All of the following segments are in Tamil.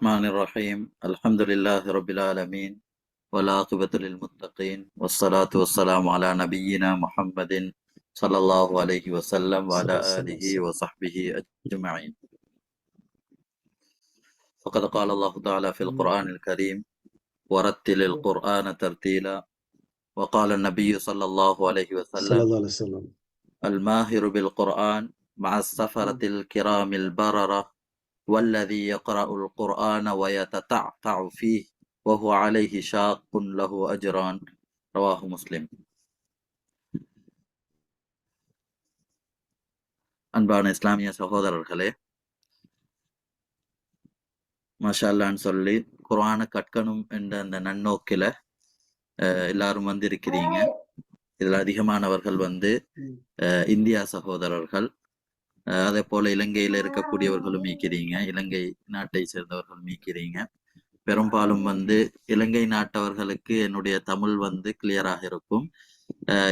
الرحمن الرحيم الحمد لله رب العالمين والعاقبة للمتقين والصلاة والسلام على نبينا محمد صلى الله عليه وسلم وعلى آله وصحبه أجمعين. فقد قال الله تعالى في القرآن الكريم: ورتل القرآن ترتيلا. وقال النبي صلى الله عليه وسلم: الماهر بالقرآن مع السفرة الكرام البررة والذي يقرأ القرآن ويتتعتع فيه وهو عليه شاق له أجران. رواه مسلم. அன்பான இஸ்லாமிய சகோதரர்களே, மாஷா அல்லான்னு சொல்லி குர்ஆனை கற்கணும் என்ற அந்த நன்னோக்கில எல்லாரும் வந்து இருக்கிறீங்க. இதுல அதிகமானவர்கள் வந்து இந்தியா சகோதரர்கள், அதே போல இலங்கையில இருக்கக்கூடியவர்களும் மீக்கிறீங்க, இலங்கை நாட்டை சேர்ந்தவர்கள் மீக்கிறீங்க. பெரும்பாலும் வந்து இலங்கை நாட்டவர்களுக்கு என்னுடைய தமிழ் வந்து கிளியராக இருக்கும்.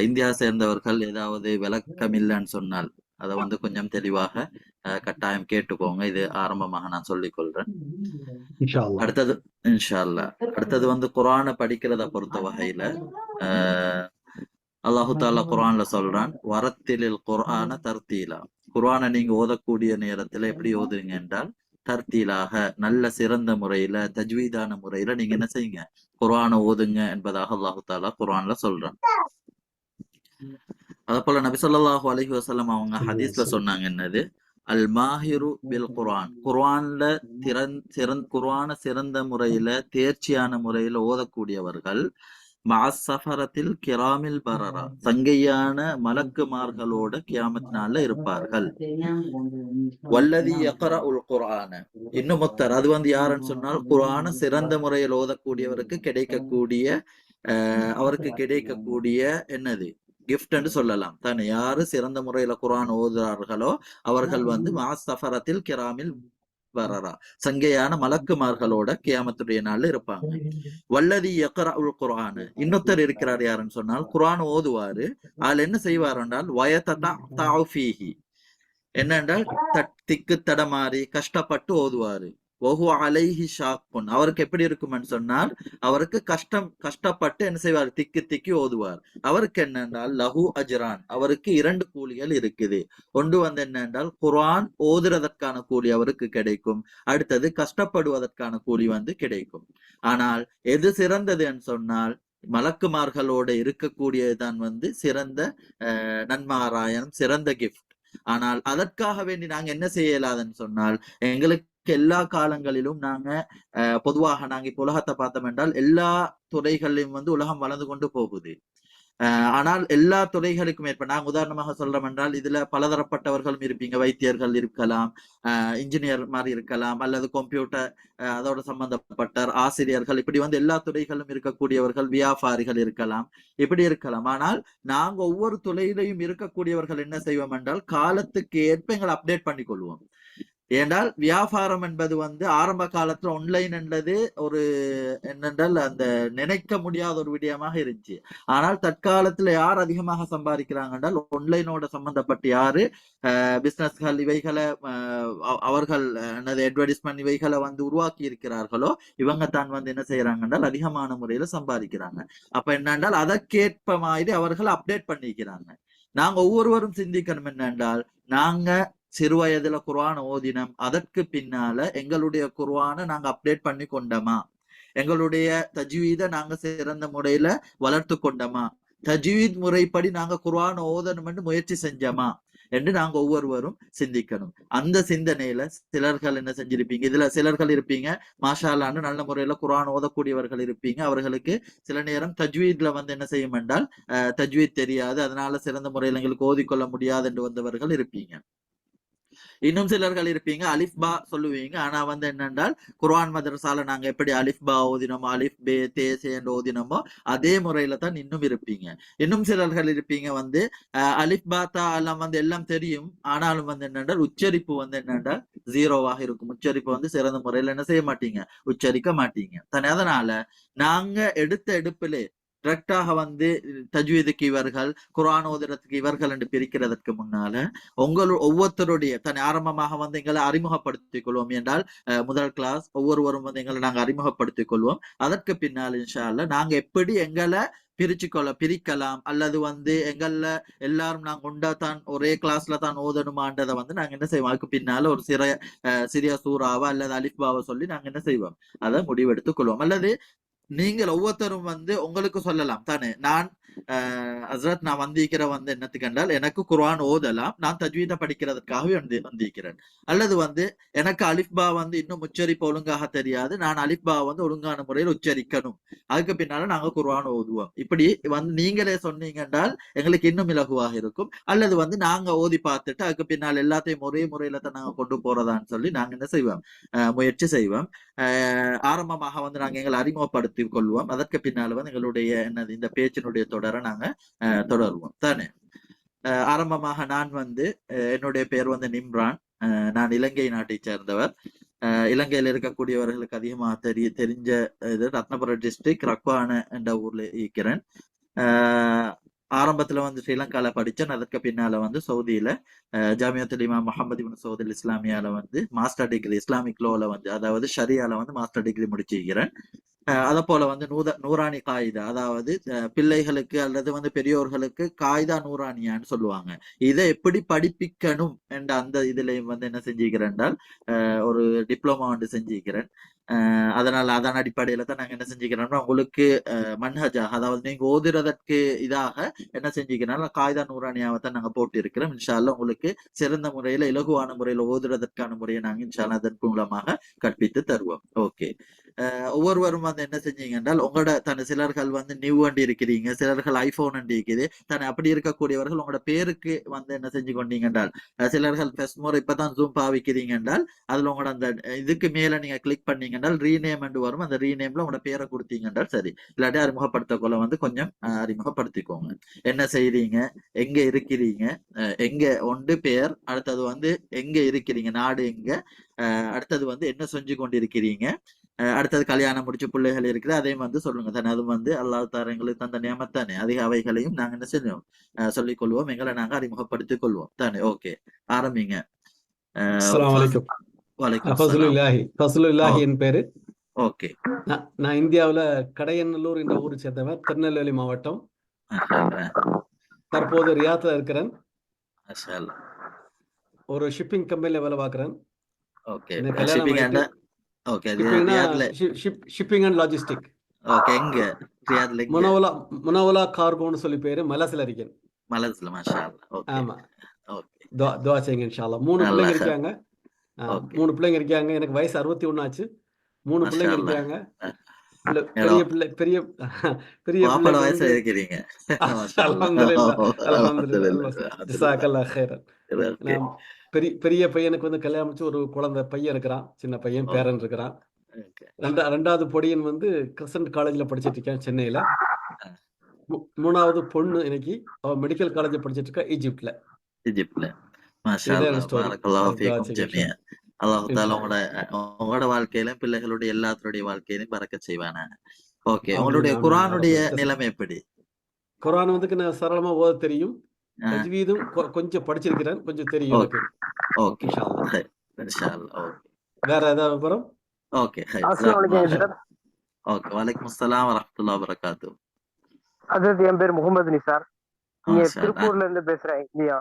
இந்தியா சேர்ந்தவர்கள் ஏதாவது விளக்கம் இல்லைன்னு சொன்னால் அதை வந்து கொஞ்சம் தெளிவாக கட்டாயம் கேட்டுக்கோங்க. இது ஆரம்பமாக நான் சொல்லிக் கொள்றேன். அடுத்தது இன்ஷா அல்லாஹ். அடுத்தது வந்து குர்ஆனை படிக்கிறத பொறுத்த வகையில அல்லாஹு தாலா குர்ஆன்ல சொல்றான், வரத்திலில் குர்ஆன தர்த்தீலா. குர்ஆனை நீங்க ஓதக்கூடிய நேரத்துல எப்படி ஓதுறீங்க என்றால் தர்த்தீலாக, நல்ல சிறந்த முறையில, தஜ்வீதான முறையில நீங்க என்ன செய்யுங்க, குர்ஆனை ஓதுங்க என்பதாக அல்லாஹு தாலா குர்ஆன்ல சொல்றான். அத போல நபி ஸல்லல்லாஹு அலைஹி வஸல்லம் அவங்க ஹதீஸ்ல சொன்னாங்க, என்னது, அல் மாஹிரு பில் குர்ஆன், குர்ஆன்ல குர்ஆனை சிறந்த முறையில, தேர்ச்சியான முறையில ஓதக்கூடியவர்கள் மஅஸ்ஸஃபரத்தில் கிராமில் பரரா, சங்கையான மலக்குமார்களோட கியாமத் நாள்ல இருப்பார்கள். வல்லதி யக்ரஉல் குர்ஆன, இன்னும் ஒருத்தர், அது வந்து யாருன்னு சொன்னால் குர்ஆனை சிறந்த முறையில் ஓதக்கூடியவருக்கு கிடைக்கக்கூடிய அவருக்கு கிடைக்கக்கூடிய என்னது கிஃப்ட் என்று சொல்லலாம் தானே. யாரு சிறந்த முறையில குர்ஆன் ஓதுறார்களோ அவர்கள் வந்து மஅஸ்ஸஃபரத்தில் கிராமில் பரரா, சங்கையான மலக்குமார்களோட கியாமத்துடைய நாள்ல இருப்பாங்க. வல்லதி யக்ரஉல் குர்ஆன, இன்னொருத்தர் இருக்கிறார், யாருன்னு சொன்னால் குர்ஆன் ஓதுவாரு, அதுல என்ன செய்வார் என்றால் வயததஅ ஃபீஹி, என்னென்றால் திக்கு தடமாறி கஷ்டப்பட்டு ஓதுவாரு. வஹுவ அலைஹி ஷாக்குன், அவருக்கு எப்படி இருக்கும்னு சொன்னால் அவருக்கு கஷ்டப்பட்டு என்ன செய்வார், திக்கி ஓதுவார். அவருக்கு என்னென்றால் லஹு அஜ்ரான், அவருக்கு 2 கூலிகள் இருக்குது. ஒன்று வந்து என்னென்றால் குர்ஆன் ஓதுறதற்கான கூலி அவருக்கு கிடைக்கும், அடுத்தது கஷ்டப்படுவதற்கான கூலி வந்து கிடைக்கும். ஆனால் எது சிறந்ததுன்னு சொன்னால் மலக்குமார்களோட இருக்கக்கூடியதுதான் வந்து சிறந்த நன்மாராயணம், சிறந்த கிஃப்ட். ஆனால் அதற்காக வேண்டி நாங்க என்ன செய்யலாதுன்னு சொன்னால், எங்களுக்கு எல்லா காலங்களிலும் நாங்க பொதுவாக நாங்க இப்ப உலகத்தை பார்த்தோம் என்றால் எல்லா துறைகளிலும் வந்து உலகம் வளர்ந்து கொண்டு போகுது. ஆனால் எல்லா துறைகளுக்கும் ஏற்ப, நாங்க உதாரணமாக சொல்றோம் என்றால் இதுல பலதரப்பட்டவர்களும் இருப்பீங்க. வைத்தியர்கள் இருக்கலாம், இன்ஜினியர் மாதிரி இருக்கலாம், அல்லது கம்ப்யூட்டர் அதோட சம்பந்தப்பட்ட ஆசிரியர்கள், இப்படி வந்து எல்லா துறைகளும் இருக்கக்கூடியவர்கள், வியாபாரிகள் இருக்கலாம், இப்படி இருக்கலாம். ஆனால் நாங்க ஒவ்வொரு துறையிலையும் இருக்கக்கூடியவர்கள் என்ன செய்வோம் என்றால் காலத்துக்கு ஏற்ப எங்களை அப்டேட் பண்ணி கொள்வோம். ஏனால் வியாபாரம் என்பது வந்து ஆரம்ப காலத்துல ஆன்லைன் என்பது ஒரு என்னென்றால் அந்த நினைக்க முடியாத ஒரு விடயமாக இருந்துச்சு. ஆனால் தற்காலத்துல யார் அதிகமாக சம்பாதிக்கிறாங்க என்றால் ஆன்லைனோட சம்பந்தப்பட்ட யாரு பிசினஸ்கள் இவைகளை அவர்கள் என்னது அட்வர்டைஸ்மெண்ட் இவைகளை வந்து உருவாக்கி இருக்கிறார்களோ இவங்க தான் வந்து என்ன செய்யறாங்க என்றால் அதிகமான முறையில சம்பாதிக்கிறாங்க. அப்ப என்னென்றால் அதற்கேற்ப மாதிரி அவர்கள் அப்டேட் பண்ணிக்கிறாங்க. நாங்க ஒவ்வொருவரும் சிந்திக்கணும் என்னென்றால், நாங்க சிறு வயதுல குர்ஆன் ஓதினம், அதற்கு பின்னால எங்களுடைய குர்ஆனை நாங்க அப்டேட் பண்ணி கொண்டோமா, எங்களுடைய தஜ்வீதை நாங்க சிறந்த முறையில வளர்த்து கொண்டோமா, தஜ்வீத் முறைப்படி நாங்க குர்ஆன் ஓதணும் என்று முயற்சி செஞ்சோமா என்று நாங்க ஒவ்வொருவரும் சிந்திக்கணும். அந்த சிந்தனையில சிலர்கள் என்ன செஞ்சிருப்பீங்க, இதுல சிலர்கள் இருப்பீங்க மாஷா அல்லாஹ்னு நல்ல முறையில குர்ஆன் ஓதக்கூடியவர்கள் இருப்பீங்க. அவர்களுக்கு சில நேரம் தஜ்வீத்ல வந்து என்ன செய்யும் என்றால் தஜ்வீத் தெரியாது, அதனால சிறந்த முறையில் எங்களுக்கு ஓதிக்கொள்ள முடியாது என்று வந்தவர்கள் இருப்பீங்க. இன்னும் சிலர்கள் இருப்பீங்க அலிஃப் பா சொல்லுவீங்க, ஆனா வந்து என்னென்றால் குர்ஆன் மதரசால நாங்க எப்படி அலிஃப் பா ஓதினோமோ, அலிஃப் பே தே சே என்று ஓதினோமோ அதே முறையில தான் இன்னும் இருப்பீங்க. இன்னும் சிலர்கள் இருப்பீங்க வந்து அலிஃப் பா தா எல்லாம் வந்து எல்லாம் தெரியும், ஆனாலும் வந்து என்னென்றால் உச்சரிப்பு வந்து என்னென்றால் ஜீரோவாக இருக்கும். உச்சரிப்பு வந்து சிறந்த முறையில என்ன செய்ய மாட்டீங்க, உச்சரிக்க மாட்டீங்க தானே. அதனால நாங்க எடுத்த எடுப்பிலே டிரெக்டாக வந்து தஜ்வீதுக்கு இவர்கள், குர்ஆன் ஓதுறதுக்கு இவர்கள் என்று பிரிக்கிறதற்கு முன்னால ஒவ்வொருத்தருடைய தன் ஆரம்பமாக வந்து எங்களை அறிமுகப்படுத்திக் கொள்வோம் என்றால் முதல் கிளாஸ் ஒவ்வொருவரும் வந்து எங்களை நாங்கள் அறிமுகப்படுத்திக் கொள்வோம். அதற்கு பின்னால் இன்ஷா அல்லாஹ் நாங்க எப்படி எங்களை பிரிக்கலாம் அல்லது வந்து எங்கள்ல எல்லாரும் நாங்க உண்டா தான் ஒரே கிளாஸ்ல தான் ஓதணுமான்றதை வந்து நாங்க என்ன செய்வோம், அதுக்கு பின்னால ஒரு சிறிய சூறாவா அல்லது அலிஃபாவை சொல்லி நாங்க என்ன செய்வோம், அதை முடிவெடுத்துக் கொள்வோம். அல்லது நீங்கள் ஒவ்வொருத்தரும் வந்து உங்களுக்கு சொல்லலாம் தானே, நான் ஹஸ்ரத் நான் வந்திருக்கிற வந்து என்னத்துக்கு என்றால் எனக்கு குர்ஆன் ஓதலாம், நான் தஜ்வீத படிக்கிறதுக்காகவே வந்திருக்கிறேன். அல்லது வந்து எனக்கு அலிஃபா வந்து இன்னும் உச்சரிப்பு ஒழுங்காக தெரியாது, நான் அலிஃபா வந்து ஒழுங்கான முறையில் உச்சரிக்கணும், அதுக்கு பின்னால நாங்க குர்ஆன் ஓதுவோம். இப்படி வந்து நீங்களே சொன்னீங்க என்றால் எங்களுக்கு இன்னும் இலகுவாக இருக்கும். அல்லது வந்து நாங்க ஓதி பார்த்துட்டு அதுக்கு பின்னால் எல்லாத்தையும் ஒரே முறையில தான் நாங்க கொண்டு போறதான்னு சொல்லி நாங்க என்ன செய்வோம், முயற்சி செய்வோம். ஆரம்பமாக வந்து நாங்க எங்களை அறிமுகப்படுத்திக் கொள்வோம். அதற்கு பின்னால வந்து எங்களுடைய என்னது இந்த பேச்சினுடைய தொடரை நாங்க தொடருவோம் தானே. ஆரம்பமாக நான் வந்து என்னுடைய பெயர் வந்து நிம்ரான். நான் இலங்கை நாட்டை சேர்ந்தவர். இலங்கையில் இருக்கக்கூடியவர்களுக்கு அதிகமாக தெரிஞ்ச இது ரத்னபுரம் டிஸ்ட்ரிக்ட் ரக்வான என்ற ஊர்ல இருக்கிறேன். ஆரம்பத்துல வந்து ஸ்ரீலங்கால படிச்சேன். அதற்கு பின்னால வந்து சவுதியில ஜாமியத்துல் இமாம் முஹம்மது இப்னு சவுத் இஸ்லாமியால வந்து மாஸ்டர் டிகிரி இஸ்லாமிக் லோல வந்து அதாவது ஷரியால வந்து மாஸ்டர் டிகிரி முடிச்சிருக்கிறேன். அத போல வந்து நூரானி காயிதா, அதாவது பிள்ளைகளுக்கு அல்லது வந்து பெரியோர்களுக்கு காயிதா நூரானியான்னு சொல்லுவாங்க. இதை எப்படி படிப்பிக்கணும் என்ற அந்த இதுலயும் வந்து என்ன செஞ்சுக்கிறேன் என்றால் ஒரு டிப்ளமா வந்து செஞ்சுக்கிறேன். அதனால அதன் அடிப்படையில தான் நாங்க என்ன செஞ்சுக்கிறோம்னா உங்களுக்கு மன்ஹஜா, அதாவது நீங்க ஓதுறதற்கு இதாக என்ன செஞ்சுக்கிறோம் காயிதா நூரானியாவை தான் நாங்க போட்டு இருக்கிறோம். இன்ஷா அல்லாஹ் உங்களுக்கு சிறந்த முறையில இலகுவான முறையில ஓதுறதற்கான முறையை நாங்க இன்ஷா அல்லாஹ் அதன் மூலமாக கற்பித்து தருவோம். ஓகே. ஒவ்வொருவரும் வந்து என்ன செஞ்சீங்க என்றால் உங்களோட தன் சிலர்கள் வந்து நியூ வண்டி இருக்கிறீங்க, சிலர்கள் ஐபோன் வண்டி இருக்குது. தன் அப்படி இருக்கக்கூடியவர்கள் உங்களோட பேருக்கு வந்து என்ன செஞ்சு கொண்டீங்க என்றால் சிலர்கள் ஃபர்ஸ்ட் முறை இப்பதான் ஜூம் பாவிக்கிறீங்க என்றால் அதுல உங்களோட அந்த இதுக்கு மேல நீங்க கிளிக் பண்ணீங்க என்றால் ரீநேம் என்று வரும். அந்த ரீநேம்ல உங்களோட பேரை கொடுத்தீங்க என்றால் சரி. இல்லாட்டி அறிமுகப்படுத்தக்குள்ள வந்து கொஞ்சம் அறிமுகப்படுத்திக்கோங்க. என்ன செய்றீங்க, எங்க இருக்கிறீங்க, எங்க ஒன்று பேர், அடுத்தது வந்து எங்க இருக்கிறீங்க, நாடு எங்க, அடுத்தது வந்து என்ன செஞ்சு கொண்டிருக்கிறீங்க, அடுத்தது கல்யாணம் முடிச்சு பிள்ளைகள் இருக்குது அதையும் வந்து சொல்லுங்க தானே. அது வந்து அல்லாஹ் தார எங்களுக்கு தந்த நியமத்தானே, அதிக அவைகளையும் நாங்க என்ன செய்வோம், சொல்லிக் கொள்வோம், எங்களை நாங்க அறிமுகப்படுத்திக் கொள்வோம் தானே. ஓகே, ஆரம்பிங்க. அஸ்ஸலாமு அலைக்கும். வலைக்கும் ஃபஸ்லுல்லாஹி என் பேரு. ஓகே. நான் இந்தியாவில் கடையநல்லூர் என்ற ஊரை சேர்ந்தவன், திருநெல்வேலி மாவட்டம். தற்போது ரியாத்ல இருக்கிறேன். ஒரு ஷிப்பிங் கம்பெனில வேலை பார்க்கிறேன். Okay. Shipping and logistic. Okay. எங்க ரியாத்ல? முனவலா கார்கோன்னு சொல்லி பேரு. மலஸ்ல இருக்கேன். மலஸ்ல, மாஷா அல்லாஹ். ஓகே. ஆமா. ஓகே. துஆ செய்யுங்க இன்ஷா அல்லாஹ். 3 பிள்ளைங்க இருக்காங்க. 3 பிள்ளைங்க இருக்காங்க. எனக்கு வயசு 61 ஆச்சு. 3 பிள்ளைங்க இருக்காங்க. பெரிய பிள்ளை பெரிய பெரிய பிள்ளை வயசு இருக்கிறீங்க. அல்ஹம்துலில்லாஹ் அல்ஹம்துலில்லாஹ் ஜஸாக்கல்லாஹ் கைரன். பெரிய பையனுக்கு வந்து கல்யாணம் முடிச்சு ஒரு குழந்தை பையன் இருக்கிறான், சின்ன பையன், பேரன் இருக்கிறான். ரெண்டாவது பொடியன் வந்து கிரசன்ட் காலேஜ்ல படிச்சிட்டு இருக்கான் சென்னையில. மூணாவது பொண்ணு இன்னைக்கு அவ மெடிக்கல் காலேஜ் படிச்சிட்டு இருக்கா ஈஜிப்ட்ல. மாஷா அல்லாஹ், பரக்கல்லாஹு ஃபீக்கும் ஜமீஅன். அல்லாஹ் தஆலா உங்களோட வாழ்க்கையிலும் பிள்ளைகளுடைய எல்லாத்துடைய வாழ்க்கையிலும் பரக்கத் செய்வானா. ஓகே. உங்களுடைய குர்ஆனுடைய நிலைமை எப்படி? குர்ஆன் வந்து நான் சரளமா ஓத தெரியும். தஜ்வீதும் கொஞ்சம் படிச்சிருக்கிறேன், கொஞ்சம் தெரியும் எனக்கு. ஓகே இன்ஷா அல்லாஹ். வேற ஏதாவது விவரம்? ஓகே. அஸ்ஸலாமு அலைக்கும் சார். ஓகே. வலைக்கும் அஸ்ஸலாம் வரஹ்மத்துல்லாஹி வபரகாத்துஹு. ஹஜ்ரத், என் பேர் முகமது நிசார். இங்க திருப்பூர்ல இருந்து பேசுறேன், இந்தியா.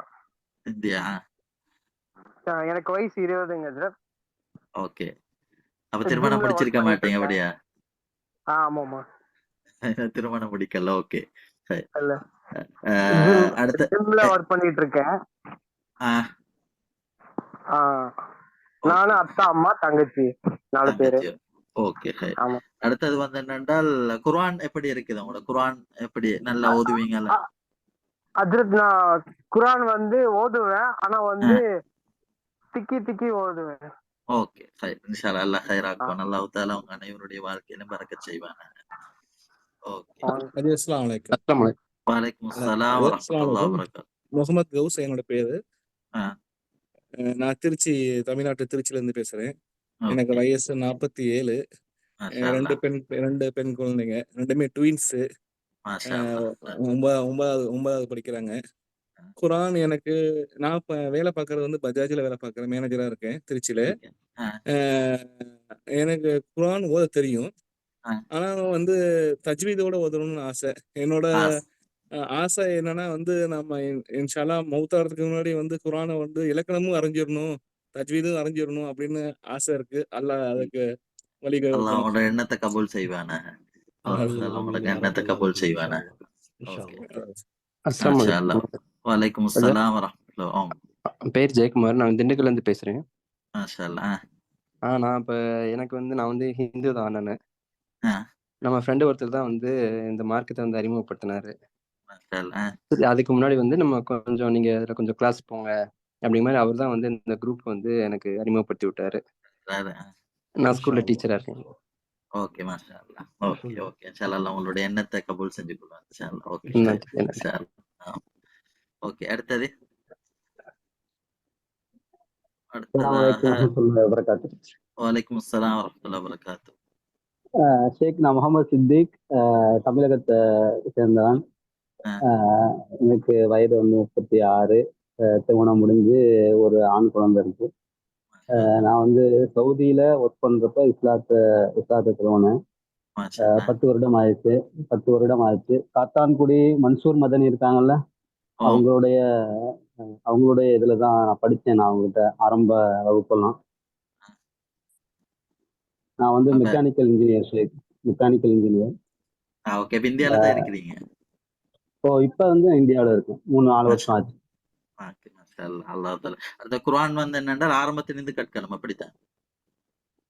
எனக்கு வயசு 20ங்க ஹஜ்ரத். ஓகே. அப்ப திருமணம் முடிச்சிருக்க மாட்டீங்க அப்படியா? ஆமாமா. திருமணம் முடிக்கல. ஓகே. அடுத்து வர்க் பண்ணிட்டு இருக்கேன். நானும் அத்தா, அம்மா, தங்கச்சி 4 பேரு. ஓகே. அடுத்தது வந்து என்னென்றால் குர்ஆன் எப்படி இருக்குது? உங்களோட குர்ஆன் எப்படி நல்லா ஓதுவீங்கல்ல? ஹஜ்ரத், நான் குர்ஆன் வந்து ஓதுவேன், ஆனா வந்து திக்கி ஓதுவேன். ஓகே. இன்ஷா அல்லாஹ் அல்லாஹ் கைராக்குவான். அல்லாஹ் தஆலா உங்க அனைவருடைய வாழ்க்கையிலும் பரக்கத் செய்வானா. ஓகே. அஸ்ஸலாமு அலைக்கும். வலைக்கும் அஸ்ஸலாம் வரஹ்மத்துல்லாஹி வபரகாத்துஹு. முகமது கௌஸ் என்னோட பேரு. நான் தமிழ்நாட்டு திருச்சியில இருந்து பேசுறேன். எனக்கு வயசு 47. 2 பெண் குழந்தைங்க, 2மே ட்வின்ஸ். மாஷா அல்லாஹ். ஒன்பதாவது படிக்கிறாங்க. குரான் எனக்கு நான் இப்ப வேலை பார்க்கறது வந்து பஜாஜ்ல வேலை பார்க்கறேன். மேனேஜரா இருக்கேன் திருச்சியில. இருக்கேன். எனக்கு குரான் ஓத தெரியும். ஆ. ஆனா வந்து தஜ்வீதோட ஓதணும்னு ஆசை. என்னோட ஆஸ். ஆசை என்னன்னா வந்து நம்ம இன்ஷா அல்லாஹ் மௌத்தாகிறதுக்கு முன்னாடி வந்து குரானை வந்து இலக்கணமும் அறிஞ்சிடணும், தஜ்வீதும் அறிஞ்சிடணும் அப்படின்னு ஆசை இருக்கு. அல்லாஹ் அதுக்கு அல்லாஹ் வழிவகுக்கணும். உங்களோட எண்ணத்தை கபூல் செய்வானா? அல்லாஹ் ஆமீன் தாலா ஆமீன் உங்களுக்கு யா எண்ணத்தை ரப்பல் கபூல் ஆலமீன். செய்வானா? இன்ஷா ஓகே. அல்லாஹ். அஸ்ஸலாமு மாஷா அலைக்கும். அல்லாஹ். வலைக்கும் பிரதர், அஸ்ஸலாம் வரஹ்மத்துல்லாஹ். பேர் ஜெயக்குமார். நான் திண்டுக்கல்ல இருந்து பேசுறேன். மாஷா அல்லாஹ். நான் இப்ப எனக்கு வந்து நான் வந்து ஹிந்து தான் நானு. ஆ. நம்ம ஃப்ரெண்டு ஒருத்தர் தான் வந்து இந்த மார்க்கத்தை வந்து அறிமுகப்படுத்தினாரு. மாஷா அல்லாஹ். சரி, அதுக்கு முன்னாடி வந்து நம்ம கொஞ்சம் நீங்க இதுல கொஞ்சம் கிளாஸ் போங்க அப்படிங்கிற மாதிரி அவர் தான் வந்து இந்த குரூப் வந்து எனக்கு அறிமுகப்படுத்தி விட்டாரு. நான் ஸ்கூல்ல டீச்சரா இருக்கேன். ஓகே மாஷா அல்லாஹ். ஓகே ஓகே இன்ஷா அல்லாஹ் உங்களுடைய எண்ணத்தை கபூல் செஞ்சு கொள்வாங்க இன்ஷா அல்லாஹ். ஓகே நன்றி, நன்றி. இன்ஷா அல்லாஹ். ஓகே அடுத்தது அஸ்ஸலாமு அலைக்கும் வரஹ்மத்துல்லாஹி வபரகாத்துஹு. வலைக்கும் அஸ்ஸலாம் வரஹ்மத்துல்லாஹி வபரகாத்துஹு. ஷேக் நான் முகமது சித்திக், தமிழகத்தை சேர்ந்தவன். எனக்கு வயது வந்து 36. திருமணம் முடிஞ்சு ஒரு ஆண் குழந்தை இருக்கு. நான் வந்து சவுதியில ஒர்க் பண்றப்ப இஸ்லாத்தை திருமணம். 10 வருடம் ஆயிடுச்சு. 10 வருடம் ஆயிடுச்சு. காத்தான்குடி மன்சூர் மதனி இருக்காங்கல்ல, அவங்களுடைய இதுல தான் நான் படித்தேன். நான் அவங்ககிட்ட ஆரம்ப வகுப்பெல்லாம். நான் வந்து மெக்கானிக்கல் இன்ஜினியர் ஷேக், மெக்கானிக்கல் இன்ஜினியர். ஓகே இந்தியால தான் இருக்கிறீங்க? இப்ப வந்து இந்தியாவில இருக்கேன். 3-4 வருஷம் ஆச்சு. ஓகே மாஷா அல்லாஹ். அல்லாஹ் தஆலா அந்த குர்ஆன் வந்து என்னென்றால் ஆரம்பத்திலிருந்து கற்கணும் அப்படித்தான்?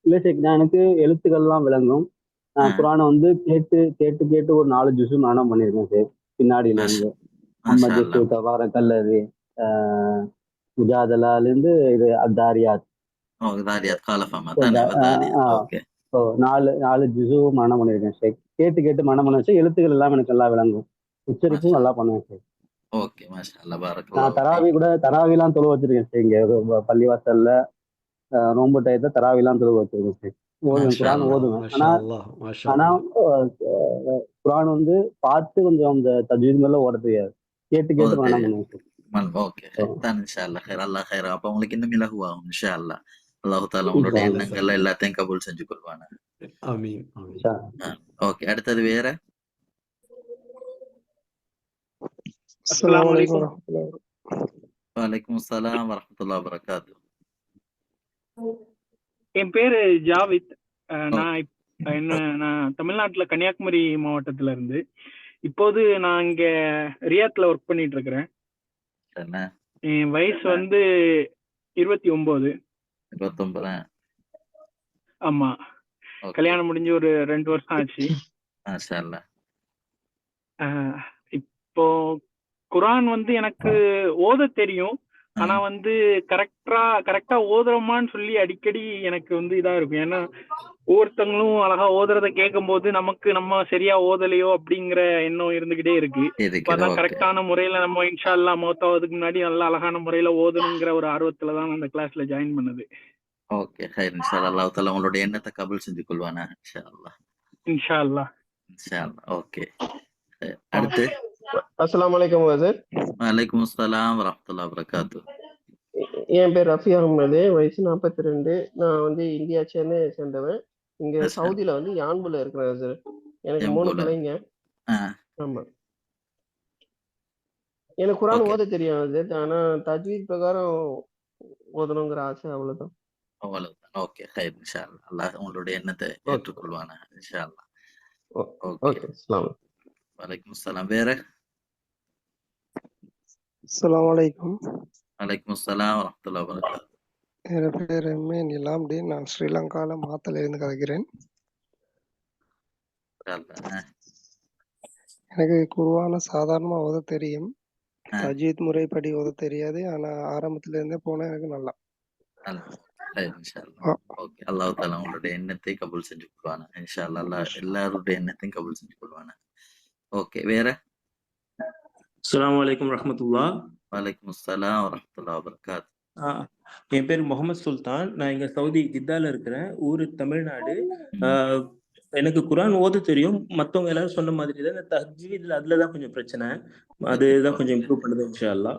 இல்ல ஷேக், எனக்கு எழுத்துக்கள்லாம் விளங்கும். நான் குர்ஆனை வந்து கேட்டு ஒரு 4 ஜுஸு மனனம் பண்ணியிருக்கேன் ஷேக், பின்னாடியில இருந்து. அம்மா ஜுஸு, தபாரக்கல்லதி, முஜாதலால இருந்து இது அத்தாரியாத். தாரியாத் காலஃபமா தானே தாரியாத். ஓகே. 4 ஜுஸு மனனம் பண்ணியிருக்கேன் ஷேக். கேட்டு மனனம் பண்ண வச்சு எழுத்துக்கள் எல்லாம் எனக்கு நல்லா விளங்கும். உச்சரிப்பும் நல்லா பண்ணுவேன் ஷேக். ஓகே மாஷா அல்லாஹ் நான் பாரக்கல்லாஹு. தராவிலாம் தொழு வச்சிருக்கேன் ஷேக். இங்க பள்ளிவாசல்ல நோன்பு டயத்தை தராவிலாம் தொழு வச்சிருக்கேன் ஷேக். குர்ஆன் ஓதுவேன். ஆனா குர்ஆன் வந்து பார்த்து கொஞ்சம் அந்த தஜ்வீத் மேல ஓட தெரியாது. கேட்டு மனனம் பண்ணுவேன் ஷேக். ஓகே தான் இன்ஷா அல்லாஹ் ஹைர். அல்லாஹ் ஹைர். அப்ப உங்களுக்கு இன்னும் இலகுவாகும் இன்ஷா அல்லாஹ். அல்லாஹ் தஆலா உங்களுடைய எண்ணங்கள் எல்லாத்தையும் கபூல் செஞ்சு கொள்வானா? ஆமீன் ஆமீன். ஓகே அடுத்தது வேற? அஸ்ஸலாமு அலைக்கும். வலைக்கும் அஸ்ஸலாம் வரஹ்மத்துல்லாஹி வபரகாத்துஹு. என் பேரு ஜாவித். நான் தமிழ்நாட்டுல கன்னியாகுமரி மாவட்டத்துல இருந்து இப்போது நான் இங்க ரியாத்ல ஒர்க் பண்ணிட்டு இருக்கிறேன். என் வயசு வந்து 29. ஆமா, கல்யாணம் முடிஞ்சு ஒரு 2 வருஷம் ஆச்சு. இப்போ குர்ஆன் வந்து எனக்கு ஓத தெரியும். ஆனா வந்து கரெக்டா ஓதுறோமான்னு சொல்லி அடிக்கடி எனக்கு வந்து இதா இருக்கும். ஏன்னா ஒவ்வொருத்தவங்களும் அழகா ஓதுறத கேட்கும் போது நமக்கு நம்ம சரியா ஓதலையோ அப்படிங்கிற எண்ணம் இருந்துகிட்டே இருக்கு. அதான் கரெக்டான முறையில நம்ம இன்ஷா அல்லாஹ் மௌத்தாவதுக்கு முன்னாடி நல்ல அழகான முறையில ஓதணுங்கிற ஒரு ஆர்வத்துலதான் அந்த கிளாஸ்ல ஜாயின் பண்ணது. ஓகே ஹைர் இன்ஷா அல்லாஹ் தஆலா உங்களுடைய எண்ணத்தை கபூல் செஞ்சு கொள்வானா? இன்ஷா அல்லாஹ். இன்ஷா அல்லாஹ். இன்ஷா அல்லாஹ். ஓகே அடுத்து. அஸ்ஸலாமு அலைக்கும் வஸீர். வலைக்கும் அஸ்ஸலாம் வரஹ்மத்துல்லாஹி வபரகாத்துஹு. என் பேர் ரஃபி அஹ்மது, வயசு 42. நான் வந்து இந்தியா சென்னை சேர்ந்தவன். இங்க சவுதியில வந்து யான்புல இருக்கிறேன் சார். எனக்கு 3 பிள்ளைங்க. ஆமா, எனக்கு குர்ஆன் ஓத தெரியும் சார். ஆனா தஜ்வீத் பிரகாரம் ஓதணுங்கிற ஆசை, அவ்வளவுதான். ஓகே ஹைர் இன்ஷா அல்லாஹ். அல்லாஹ் உங்களுடைய எண்ணத்தை ஏற்றுக்கொள்வானா? இன்ஷா அல்லாஹ். ஓகே அஸ்ஸலாமு வலைக்கும் அஸ்ஸலாம். வேற? அஸ்ஸலாமு அலைக்கும். வலைக்கும் அஸ்ஸலாம் வரஹ்மத்துல்லாஹி வபரகாத்துஹு. என் பேர் எம்ஏ நிலாம்தீன். நான் ஸ்ரீலங்கால மாத்தல இருந்து கதைக்கிறேன். எனக்கு குர்ஆனை சாதாரணமா ஓத தெரியும். தஜ்வீத் முறைப்படி ஓத தெரியாது. ஆனா ஆரம்பத்துல இருந்தே போனா எனக்கு நல்லா. ஓகே அல்லாஹ் தஆலா உங்களுடைய எண்ணத்தை கபூல் செஞ்சு கொள்வானா? இன்ஷா அல்லாஹ். அல்லாஹ் எல்லாருடைய எண்ணத்தையும் கபூல் செஞ்சு கொள்வானா? ஓகே வேற? அஸ்ஸலாமு அலைக்கும் ரஹ்மத்துல்லாஹ். வலைக்கும் அஸ்ஸலாம் வரஹ்மத்துல்லாஹி வபரகாத்துஹு. என் பேர் முகமது சுல்தான். நான் இங்க சவுதி ஜித்தால இருக்கிறேன். ஊரு தமிழ்நாடு. எனக்கு குரான் ஓத தெரியும். மத்தவங்க எல்லாரும் சொன்ன மாதிரி தான். இந்த தஜ்வீத்ல அதுல தான் கொஞ்சம் பிரச்சனை. அதுதான் கொஞ்சம் இம்ப்ரூவ் பண்ணுது இன்ஷா அல்லாஹ்.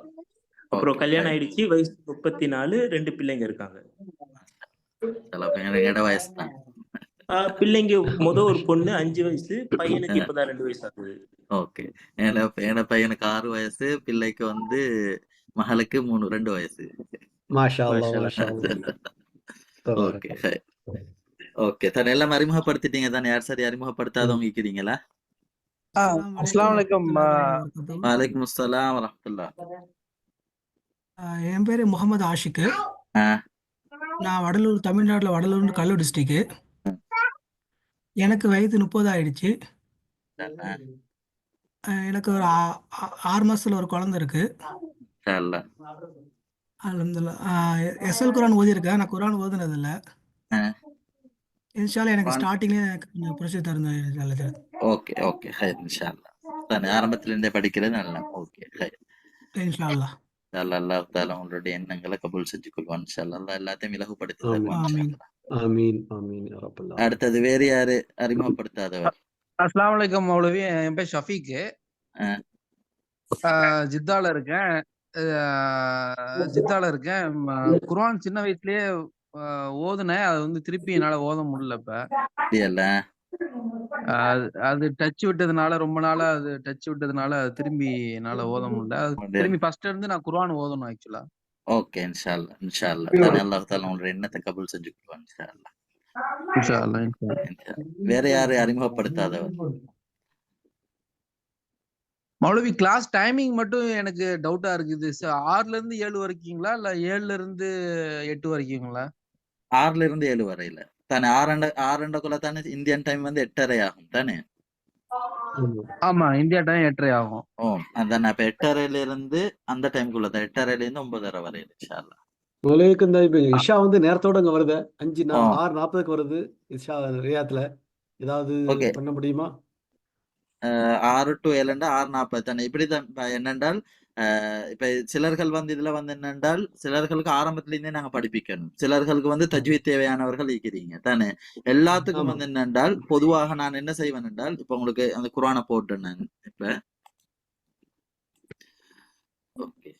அப்புறம் ஓகே கல்யாணம் ஆயிடுச்சு. வயசு 34, 2 பிள்ளைங்க இருக்காங்க. எங்கட வயசு தான். பிள்ளைங்க ஒரு பொண்ணு 5 வயசு, பையனுக்கு இப்பதான் 2 வயசு ஆகுது. ஓகே. என் பையனுக்கு 6 வயசு, பிள்ளைக்கு வந்து மகளுக்கு 2 வயசு. மாஷா அல்லாஹ், மாஷா அல்லாஹ். Okay okay. தன் எல்லாம் அறிமுகப்படுத்திட்டீங்க தானே? யார் சரி அறிமுகப்படுத்தாதவங்க இருக்கிறீங்களா? அஸ்ஸலாமு அலைக்கும். வலைக்கும் அஸ்ஸலாம் வரஹ்மத்துல்லாஹ். என் பேரு முகமது ஆஷிக்கு. ஆ, நான் வடலூர், தமிழ்நாட்டுல வடலூர் கடலூர் டிஸ்ட்ரிக்ட். எனக்கு வயது 30 ஆயிடுச்சு. இன்ஷா எனக்கு ஒரு 6 மாசத்துல ஒரு குழந்தை இருக்கு. அல்லாஹ். அல்ஹம்துலில்லாஹ். எஸ்எல் குரான் ஓதியிருக்கேன். நான் குரான் ஓதுனது இல்ல. ஆ, இன்ஷால்லா எனக்கு குர்ஆன் ஸ்டார்டிங்லேயே கொஞ்சம் புரிச்சு தருங்க. ஓகே ஓகே ஹைர் இன்ஷா அல்லாஹ். தானே ஆரம்பத்துல இருந்தே படிக்கிறது நல்லா. ஓகே ஹைர். இன்ஷா அல்லாஹ். அல்லாஹ் தாலா உங்களுடைய எண்ணங்களை கபூல் செஞ்சு கொள்வான் இன்ஷா அல்லாஹ். எல்லாத்தையும் இலகுபடுத்தி ஆமீன் தருவான் இன்ஷா ஆமீன். அல்லாஹ். ஆமீன் ஆமீன் யா ரப்பல் ஆலமீன். அடுத்தது வேறு யாரு அறிமுகப்படுத்தாதவர்? அஸ்ஸலாமு அலைக்கும் மௌலவி. என் பேர் ஷஃபீக்கு. ஆ, ஜித்தால இருக்கேன். குர்ஆன் சின்ன வயசுலயே ஓதுனேன். அது வந்து திருப்பி என்னால ஓத முடியல இப்ப. அப்படியல்ல. அது டச் விட்டதுனால, ரொம்ப நாளா அது டச் விட்டதுனால அது திரும்பி என்னால ஓத முடியல. அது திரும்பி ஃபர்ஸ்ட்ல இருந்து நான் குர்ஆன் ஓதணும் ஆக்சுவலா. ஓகே இன்ஷா அல்லாஹ். இன்ஷா அல்லாஹ். தானே அல்லாஹ் தாலா உங்களுடைய எண்ணத்தை கபூல் செஞ்சு கொள்வான் இன்ஷா அல்லாஹ். இன்ஷா அல்லாஹ். இன்ஷா அல்லாஹ். வேற யாரு அறிமுகப்படுத்தாதவர்? மௌலவி கிளாஸ் டைமிங் மட்டும் எனக்கு டவுட்டா இருக்குது. 6ல இருந்து 7 வரைக்குங்களா, இல்ல 7ல இருந்து 8 வரைக்குங்களா? 6ல இருந்து 7 வரையில தானே. 6:30 தானே இந்தியன் டைம் வந்து 8:30 ஆகும் தானே. ஆமா, இந்தியா டைம் 8:30 ஆகும். அதான் அப்ப 8:30 இருந்து அந்த டைம்குள்ள தான். 8:30 இருந்து 9:30 வரையில இன்ஷா அல்லாஹ். உங்களுக்கு இந்த இப்ப இஷா வந்து நேரத்தோட இங்க வருது. 6:40க்கு வருது இஷா ரியாத்ல. ஏதாவது ஓகே. பண்ண முடியுமா? 6 to 7 6:40 தானே. இப்படிதான் என்னென்றால் இப்ப சிலர்கள் வந்து இதுல வந்து என்னென்றால் சிலர்களுக்கு ஆரம்பத்துல இருந்தே நாங்க படிப்பிக்கணும். சிலர்களுக்கு வந்து தஜ்வீத் தேவையானவர்கள் இருக்கிறீங்க தானே. எல்லாத்துக்கும் ஆமா. வந்து என்னென்றால் பொதுவாக நான் என்ன செய்வேன் என்றால், இப்ப உங்களுக்கு அந்த குர்ஆனை போட்டேன் நான் இப்ப. ஓகே.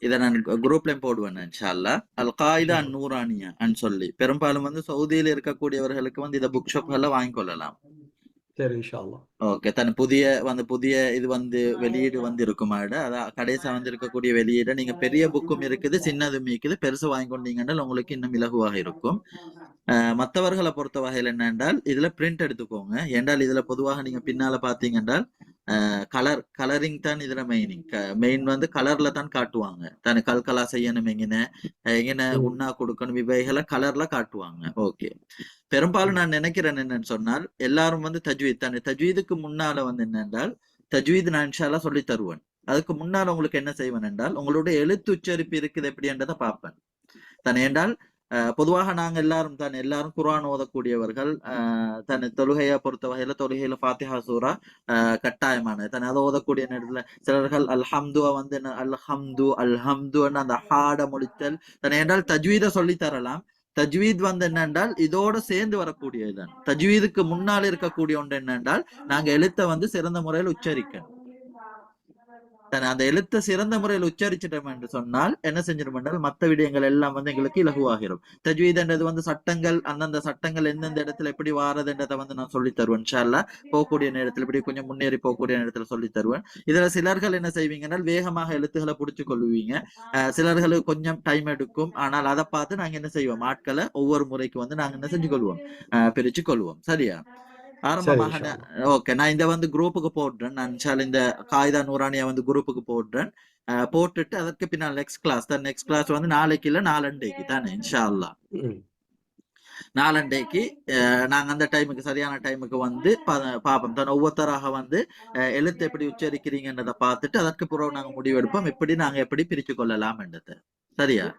இதை நான் குரூப்லயும் போடுவேன் இன்ஷா அல்லாஹ். அல் காயிதா அன் நூரானியா அன்னு சொல்லி பெரும்பாலும் வந்து சவுதியில இருக்கக்கூடியவர்களுக்கு வந்து இதை புக் ஷாப்கள்ல வாங்கிக் கொள்ளலாம். சரி இன்ஷா அல்லாஹ். ஓகே. தன் புதிய இது வந்து வெளியீடு வந்து இருக்குமாட. அதான் கடைசியா வந்து இருக்கக்கூடிய வெளியீடு நீங்க பெரிய புக்கும் இருக்குது, சின்னதும் இருக்குது. பெருசு வாங்கி கொண்டீங்கன்னா உங்களுக்கு இன்னும் இலகுவாக இருக்கும். மற்றவர்களை பொறுத்த வகையில் என்னென்றால் இதுல பிரிண்ட் எடுத்துக்கோங்க. ஏன்றால் இதுல பொதுவாக நீங்க பின்னால பாத்தீங்க என்றால் கலரிங் தான் இதுல மெயின் வந்து கலர்ல தான் காட்டுவாங்க. தானே கல்கலா செய்யணும், எங்கன உண்ணா கொடுக்கணும், இவைகளை கலர்ல காட்டுவாங்க. ஓகே. பெரும்பாலும் நான் நினைக்கிறேன் என்னன்னு சொன்னால் எல்லாரும் வந்து தஜ்வீத் தானே. தஜ்வீதுக்கு முன்னால வந்து என்னென்றால் தஜ்வீத் நான் இன்ஷா அல்லாஹ் சொல்லி தருவேன். அதுக்கு முன்னால உங்களுக்கு என்ன செய்வேன் என்றால் உங்களுடைய எழுத்து உச்சரிப்பு இருக்குது எப்படின்றதை பார்ப்பேன் தானே. என்றால் பொதுவாக நாங்க எல்லாரும் குர்ஆன் ஓதக்கூடியவர்கள். தன் தொழுகையை பொறுத்த வகையில தொழுகையில ஃபாத்திஹா சூரா கட்டாயமானது தானே. அதை ஓதக்கூடிய நேரத்துல சிலர்கள் அல்ஹம்துவா வந்து அல்ஹம்து அந்த ஹாட முடித்தல் தானே. என்றால் தஜ்வீதை சொல்லி தரலாம். தஜ்வீத் வந்து என்னென்றால் இதோட சேர்ந்து வரக்கூடியதுதான். தஜ்வீதுக்கு முன்னால் இருக்கக்கூடிய ஒன்று என்னென்றால் நாங்க எழுத்தை வந்து சிறந்த முறையில் உச்சரிக்கணும். அந்த எழுத்தை சிறந்த முறையில் உச்சரிச்சிட்டோம் என்று சொன்னால் என்ன செஞ்சிடும் என்றால் மற்ற விடயங்கள் எல்லாம் வந்து எங்களுக்கு இலகுவாகிரும். தஜ்வீத் என்றது வந்து சட்டங்கள், அந்தந்த சட்டங்கள் எந்தெந்த இடத்துல எப்படி வாரதுன்றதை வந்து நான் சொல்லி தருவேன் இன்ஷா அல்லாஹ். போகக்கூடிய நேரத்தில் இப்படி கொஞ்சம் முன்னேறி போகக்கூடிய நேரத்தில் சொல்லி தருவேன். இதுல சிலர்கள் என்ன செய்வீங்கன்னா வேகமாக எழுத்துக்களை பிடிச்சு கொள்வீங்க. சிலர்களுக்கு கொஞ்சம் டைம் எடுக்கும். ஆனால் அதை பார்த்து நாங்க என்ன செய்வோம், ஆட்களை ஒவ்வொரு முறைக்கு வந்து நாங்க என்ன செஞ்சு கொள்வோம், பிரிச்சு கொள்வோம். சரியா? ஆரம்பமாக ஓகே. நான் இந்த வந்து குரூப்புக்கு போடுறேன். நான் இந்த காயிதா நூரானியா வந்து குரூப்புக்கு போடுறேன். போட்டுட்டு அதற்கு பின்னால் நெக்ஸ்ட் கிளாஸ் வந்து நாளைக்கு இல்ல நாளண்டைக்கு தானே இன்ஷா அல்லாஹ். நாளண்டைக்கு நாங்க அந்த டைமுக்கு சரியான டைமுக்கு வந்து பாப்போம் தானே. ஒவ்வொருத்தராக வந்து எழுத்து எப்படி உச்சரிக்கிறீங்கன்றதை பார்த்துட்டு அதற்கு பிறகு நாங்க முடிவெடுப்போம் எப்படி பிரிச்சு கொள்ளலாம் என்றது. சரியா?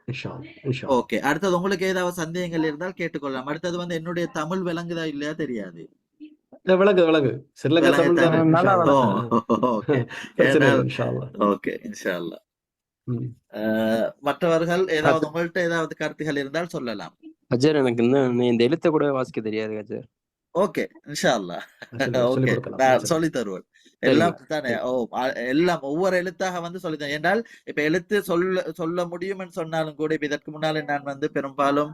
ஓகே. அடுத்தது உங்களுக்கு ஏதாவது சந்தேகங்கள் இருந்தால் கேட்டுக்கொள்ளலாம். அடுத்தது வந்து என்னுடைய தமிழ் விளங்குதா இல்லையா தெரியாது. விளங்கு ஸ்ரீலங்கா தமிழ் தானே. ஓகே இன்ஷா அல்லாஹ். மற்றவர்கள் ஏதாவது உங்கள்ட்ட ஏதாவது கருத்துகள் இருந்தால் சொல்லலாம். அஜர் எனக்கு இந்த எழுத்தை கூட வாசிக்க தெரியாது அஜர். ஓகே இன்ஷா அல்லாஹ். சொல்லி ஓகே கொடுக்கலாம், நான் பிரச்சனை சொல்லி இல்லை. தருவேன். சரிங்க எல்லாம் தானே சரி எல்லாம் ஒவ்வொரு எழுத்தாக வந்து சொல்லி தரேன். என்றால் இப்ப எழுத்து சொல்ல முடியும்னு சொன்னாலும் கூட இப்ப இதற்கு முன்னால நான் வந்து பெரும்பாலும்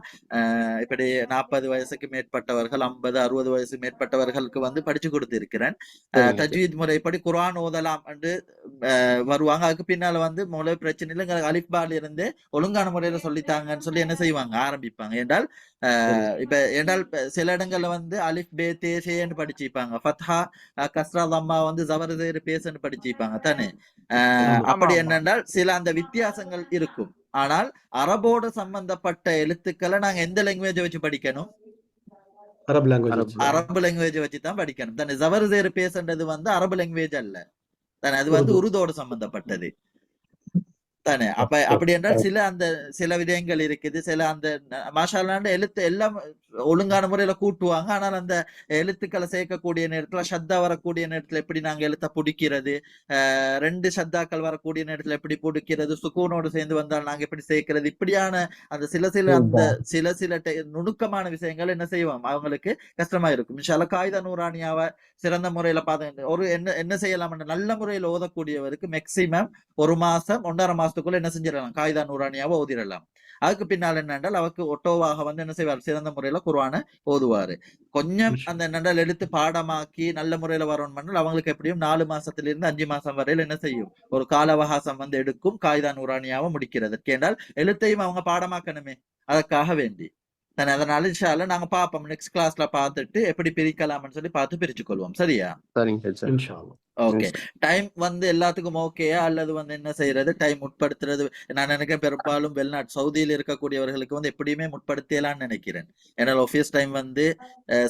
இப்படி 40 வயசுக்கு மேற்பட்டவர்கள் 50 60 வயசு மேற்பட்டவர்களுக்கு வந்து படிச்சு கொடுத்திருக்கிறேன். சரிங்க சரி தஜ்வீத் முறைப்படி குர்ஆன் ஓதலாம் என்று வருவாங்க. அதுக்கு பின்னால வந்து மொழி பிரச்சனை இல்லை, எங்களுக்கு அலிஃப் பால இருந்து ஒழுங்கான முறையில சொல்லித்தாங்கன்னு சொல்லி என்ன செய்வாங்க ஆரம்பிப்பாங்க. என்றால் இப்ப என்றால் சில இடங்கள்ல வந்து அலிஃப் பே தே ஷேன்னு படிச்சுப்பாங்க, ஃபத்ஹா கஸ்ரா லம்மா வந்து ஜபர் ஜேர் பேஸ்ன்னு படிச்சுப்பாங்க தானே. அப்படி என்னென்றால் சில அந்த வித்தியாசங்கள் இருக்கும். ஆனால் அரபோடு சம்பந்தப்பட்ட எழுத்துக்களை நாங்க எந்த லாங்குவேஜை வச்சு படிக்கணும்? அரபு லாங்குவேஜ் அரபு லாங்குவேஜ் வச்சு தான் படிக்கணும் தானே. ஜபர் ஜேர் பேசுன்றது வந்து அரபு லாங்குவேஜ் அல்ல தானே, அது வந்து உருதோடு சம்பந்தப்பட்டது தானே. அப்ப அப்படி என்றால் சில விடயங்கள் இருக்குது. சில அந்த மாஷால்லாண்ட எழுத்து எல்லாம் ஒழுங்கான முறையில கூட்டுவாங்க. ஆனால் அந்த எழுத்துக்களை சேர்க்கக்கூடிய நேரத்துல ஷத்தா வரக்கூடிய நேரத்துல எப்படி நாங்க எழுத்த பிடிக்கிறது, 2 ஷத்தாக்கள் வரக்கூடிய நேரத்துல எப்படி பிடிக்கிறது, சுக்கூனோடு சேர்ந்து வந்தால் நாங்க எப்படி சேர்க்கிறது, இப்படியான அந்த சில நுணுக்கமான விஷயங்கள் என்ன செய்வோம் அவங்களுக்கு கஷ்டமா இருக்கும். இன்ஷா அல்லாஹ் காயிதா நூரானியாவை சிறந்த முறையில பார்த்து ஒரு என்ன செய்யலாம், நல்ல முறையில ஓதக்கூடியவருக்கு மேக்சிமம் 1 மாசம் 1.5 மாசத்துக்குள்ள என்ன செஞ்சிடலாம், காயிதா நூரானியாவை ஓதிடலாம். அதுக்கு பின்னால் என்னென்றால் அவருக்கு ஒட்டோவாக வந்து என்ன செய்வார், சிறந்த முறையில குர்ஆனை ஓதுவாரு. கொஞ்சம் அந்த என்னென்றால் எடுத்து பாடமாக்கி நல்ல முறையில வரணும், அவங்களுக்கு எப்படியும் 4 மாசத்திலிருந்து 5 மாசம் வரையில என்ன செய்யும், ஒரு கால அவகாசம் வந்து எடுக்கும் காயிதா நூரானியாவை முடிக்கிறதுக்கு. என்றால் எழுத்தையும் அவங்க பாடமாக்கணுமே, அதற்காக வேண்டி தானே. அதனால இன்ஷா அல்லாஹ் நாங்க பார்ப்போம், நெக்ஸ்ட் கிளாஸ்ல பார்த்துட்டு எப்படி பிரிக்கலாம்னு சொல்லி பார்த்து பிரிச்சு கொள்வோம். சரியா? சரிங்க சார் இன்ஷா அல்லாஹ். ஓகே. டைம் வந்து எல்லாத்துக்கும் ஓகேயா அல்லது வந்து என்ன செய்யறது, டைம் முற்படுத்துறது? நான் நினைக்கிறேன் பெரும்பாலும் வெளிநாட்டு சவுதியில் இருக்கக்கூடியவர்களுக்கு வந்து எப்படியுமே முற்படுத்தலாம்னு நினைக்கிறேன். ஏன்னா ஆஃபீஸ் டைம் வந்து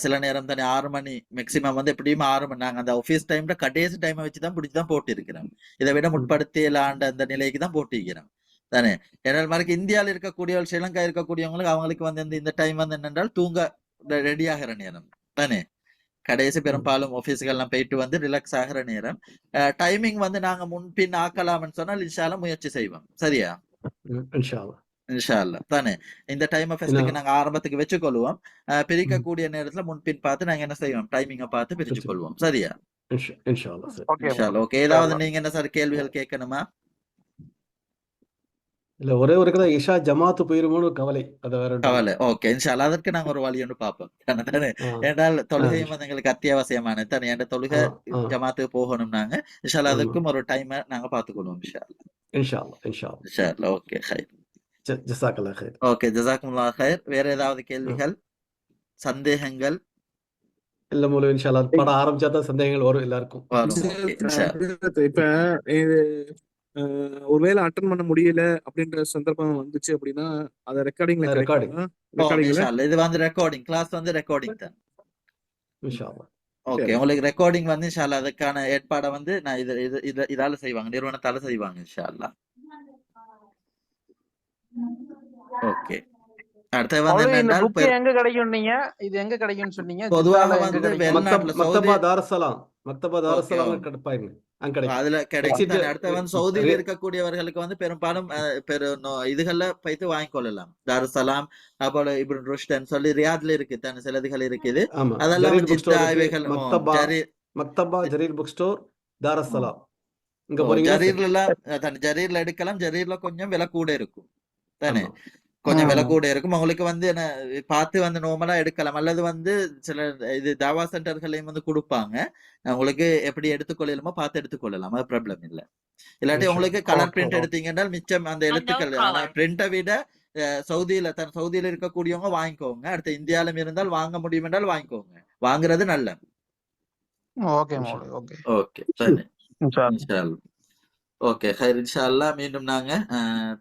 சில நேரம் தானே 6 மணி மேக்சிமம் வந்து எப்படியுமே 6 மணி. நாங்க அந்த ஆஃபீஸ் டைம்ல கடைசி டைமை வச்சுதான் பிடிச்சுதான் போட்டு இருக்கிறோம். இதை விட முற்படுத்தலான்ற அந்த நிலைக்கு தான் போட்டிருக்கிறோம் தானே. ஏன்னா மாதிரி இந்தியாவில் இருக்கக்கூடியவர்கள் ஸ்ரீலங்கா இருக்கக்கூடியவங்களுக்கு அவங்களுக்கு வந்து இந்த டைம் வந்து என்னென்றால் தூங்க ரெடி ஆகிற நேரம் தானே. கடைசி பெரும்பாலும் ஆபீஸ்கள்லாம் போயிட்டு வந்து ரிலாக்ஸ் ஆகிற நேரம். டைமிங் வந்து நாங்க முன்பின் ஆக்கலாம்னு சொன்னால் இன்ஷா அல்லாஹ் முயற்சி செய்வோம். சரியா? இன்ஷா அல்லாஹ் தானே. இந்த டைம் ஃபெஸ்ட்டுக்கு நாங்க ஆரம்பத்துக்கு வச்சுக்கொள்வோம். பிரிக்கக்கூடிய நேரத்துல முன்பின் பார்த்து நாங்க என்ன செய்வோம், டைமிங்கை பார்த்து பிரிச்சு கொள்வோம். சரியா? இன்ஷா அல்லாஹ். இன்ஷா அல்லாஹ். ஓகே. ஏதாவது நீங்க என்ன சார் கேள்விகள் கேட்கணுமா? இல்ல ஒரே ஒரு கதை, இஷா ஜமாத்து போயிருமோன்னு கவலை. அது வேற கவலை. ஓகே இன்ஷா அல்லாஹ். அதற்கு நாங்க ஒரு வழி ஒன்று பார்ப்போம் தானே. ஏன்றால் தொழுகையும் வந்து எங்களுக்கு அத்தியாவசியமானது தானே. என்ற தொழுகை ஜமாத்துக்கு போகணும் நாங்க. இன்ஷா அல்லாஹ் அதற்கும் ஒரு டைமை நாங்க பார்த்துக்கொள்வோம். இன்ஷா அல்லாஹ். இன்ஷா அல்லாஹ். இன்ஷா அல்லாஹ். இன்ஷா அல்லாஹ். ஓகே ஹைர். ஜஸாக்கல்லாஹ் ஹைர். ஓகே ஜஸாக்குமுல்லாஹ் ஹைர். வேற ஏதாவது கேள்விகள், சந்தேகங்கள்? இல்ல மௌலவி, இன்ஷா அல்லாஹ் படம் ஆரம்பிச்சா தான் சந்தேகங்கள் வரும் எல்லாருக்கும். இப்ப இது ஒருவேளை அட்டன் பண்ண முடியல அப்படின்ற சந்தர்ப்பம் வந்துச்சு அப்படின்னா அத ரெக்கார்டிங்ல இது வந்து ரெக்கார்டிங் கிளாஸ் வந்து ரெக்கார்டிங் தான். இன்ஷா அல்லாஹ். ஓகே. உங்களுக்கு ரெக்கார்டிங் வந்து இன்ஷா அல்லாஹ் அதுக்கான ஏற்பாடை வந்து நான் இதால செய்வாங்க, நிறுவனத்தால செய்வாங்க இன்ஷா அல்லாஹ். ஓகே. அடுத்து வந்து என்னன்னா எங்க கிடைக்கும், நீங்க இது எங்க கிடைக்கும்னு சொன்னீங்க? பொதுவாக வந்து வெளிநாட்டுல மக்தபா தாருஸ்ஸலாம் கிடைப்பாங்க. அதுல கிடைக்கும். அடுத்த வந்து சவுதியில இருக்கக்கூடியவர்களுக்கு வந்து பெரும்பாலும் இதுகள்ல போயிட்டு வாங்கிக்கொள்ளலாம். தாருஸ்ஸலாம் அப்போல இப்னு ருஷ்டன் சொல்லி ரியாத்ல இருக்கு தானே, சில இதுகள் இருக்குது. அதெல்லாம் மக்தபா ஜரீர் புக் ஸ்டோர் தாருஸ்ஸலாம் இங்க ஜரீர்ல எடுக்கலாம். ஜரீர்ல கொஞ்சம் விலை கூட இருக்கும் தானே, கொஞ்சம் விலை கூட இருக்கும். உங்களுக்கு வந்து என்ன பார்த்து வந்து நார்மலா எடுக்கலாம். அல்லது வந்து சில இது தாவா சென்டர்களையும் வந்து கொடுப்பாங்க. உங்களுக்கு எப்படி எடுத்துக்கொள்ளலாமோ பார்த்து எடுத்துக்கொள்ளலாம், அது ப்ராப்ளம் இல்லை. இல்லாட்டி உங்களுக்கு கலர் பிரிண்ட் எடுத்தீங்கன்னா மிச்சம் அந்த எழுத்துக்கள். ஆனா பிரிண்டை விட சவுதியில இருக்கக்கூடியவங்க வாங்கிக்கோங்க. அடுத்து இந்தியாவிலும் இருந்தால் வாங்க முடியும் என்றால் வாங்கிக்கோங்க, வாங்குறது நல்ல. ஓகே ஓகே தானே. இன்ஷா அல்லாஹ். ஓகே ஹைர். இன்ஷா அல்லாஹ் மீண்டும் நாங்க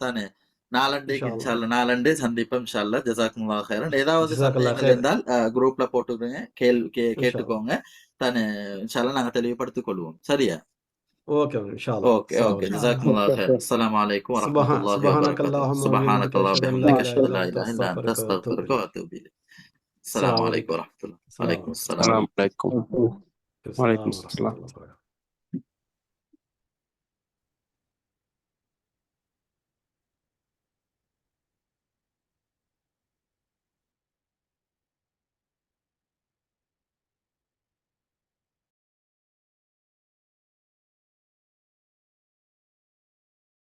தானே நாளண்டு சந்திப்போம் இன்ஷா அல்லாஹ். ஜஸாக்குமுல்லாஹ் ஹைரன். ஏதாவது சந்தேகங்கள் இருந்தால் குரூப்ல போட்டுருங்க, கேட்டுக்கோங்க தானே. இன்ஷா அல்லாஹ் நாங்க தெளிவுபடுத்திக் கொள்வோம். சரியா? ஓகே இன்ஷா அல்லாஹ். ஓகே ஜஸாக்குமுல்லாஹ் ஹைரன். அஸ்ஸலாமு அலைக்கும் வரஹ்மத்துல்லாஹி வபரகாத்துஹு. சுப்ஹானக்கல்லாஹு வபிஹம்திக அஷ்ஹது அல்லா இலாஹா இல்லா அன்த அஸ்தக்ஃபிருக வ அத்தூபு இலைக். அஸ்ஸலாமு அலைக்கும் வரஹ்மத்துல்லாஹி. வலைக்கும் அஸ்ஸலாம். வலைக்கும் அஸ்ஸலாம்.